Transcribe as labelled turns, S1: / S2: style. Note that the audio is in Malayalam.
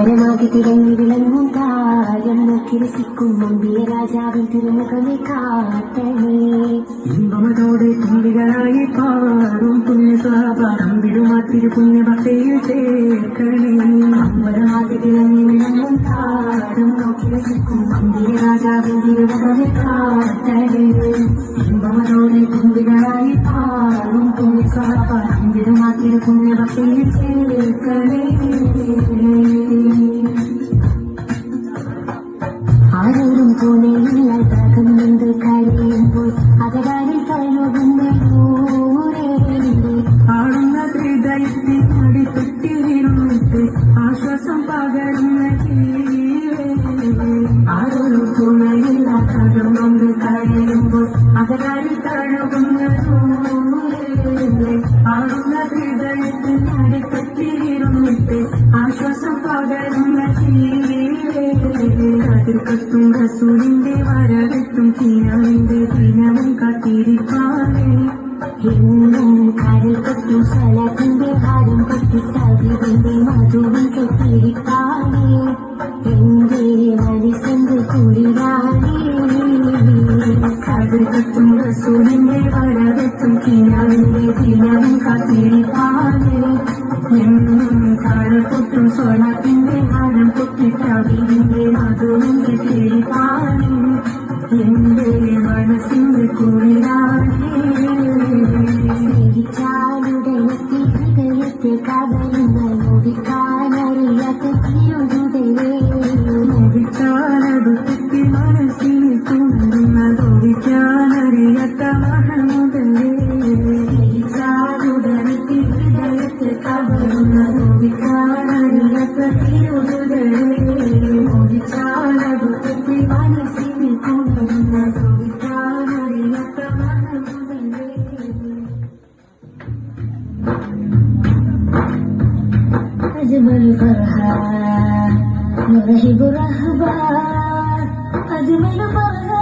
S1: അമ്പരമാകി തിളങ്ങി വിളങ്ങും താരം നോക്കി രസിക്കും നമ്പിയ രാജാവിൻ തിരുമുഖമേ കാട്ടണേ.
S2: ഇമ്പമതോടെ തുമ്പികളായി പാറും പുണ്യസ്വാഭാരം വിടുമാ തിരുപുണ്യഭക്തിയിൽ ചേർക്കണേ.
S1: അമ്പരമാകി തിളങ്ങി വിളങ്ങും താരം നോക്കി രസിക്കും നമ്പിയ രാജാവിൻ തിരുമുഖമേ കാട്ടണേ.
S2: ഇമ്പമതോടെ തുമ്പികളായി പാറും പുണ്യസ്വാഭാരം വിടുമാ തിരുപുണ്യഭക്തിയിൽ ചേർക്കണേ.
S1: ആരോടും തുണയില്ല തകർന്നുണ്ട് കരയുമ്പോൾ അതകാരിൽ കഴിയുന്ന
S2: ആടുന്ന ഹൃദയത്തിൽ അടിത്തൊട്ടിരുന്നിട്ട് ആശ്വാസം പകരുന്ന
S1: ആരോടും തുണയില്ല തകർന്നുണ്ട് കരയുമ്പോൾ അതകാരിൽ കഴിയുന്ന
S2: ആടുന്ന ഹൃദയത്തിൽ അടിത്തൊട്ടിരുന്നിട്ട് ആശ്വാസം പകരുന്ന കതിർക്കത്തും റസൂലിന്റെ വരവെത്തും കിനാവിന്റെ ദിനവും കാത്തിരിപ്പാനേ.
S1: എന്നും കരൽ കൊട്ടും സ്ഥലത്തിന്റെ ഭാരം കൊട്ടിട്ടതിന്റെ മധുവും കെട്ടിരിക്കാനേ. എന്റെ മനസ്സെന്ത് കുളിരാനേ.
S2: കതിർക്കത്തും റസൂലിന്റെ വരവെത്തും കിനാവിന്റെ ദിനവും കാത്തിരിപ്പാനേ. എന്നും കരൽ കൊട്ടും സ്വലത്തിന്റെ ഭാരം കൊട്ടിട്ടതിന്റെ മധുവും കെട്ടിരിപ്പാനേ. എന്റെ മനസ്സിന്റെ കുളിരാനേ.
S1: സ്നേഹിച്ചാലുടനെത്തി ഹൃദയത്തെ കവരുന്ന നോവിക്കാനറിയാത്ത തിരുതുടലേ.
S2: നോവിച്ചാലടുത്തെത്തി മനസ്സിൽ തുണരുന്ന നോവിക്കാനറിയാത്ത മഹമുതലേ.
S1: സ്നേഹിച്ചാലുടനെത്തി ഹൃദയത്തെ കവരുന്ന നോവിക്കാനറിയാത്ത തിരുതുടലേ. നോവിച്ചാലടുത്തെത്തി മനസ്സിൽ തുണരുന്ന നോവിക്കാനറിയാത്ത മഹമുതലേ. أجمل فرحة نرهب رهبة أجمل فرحة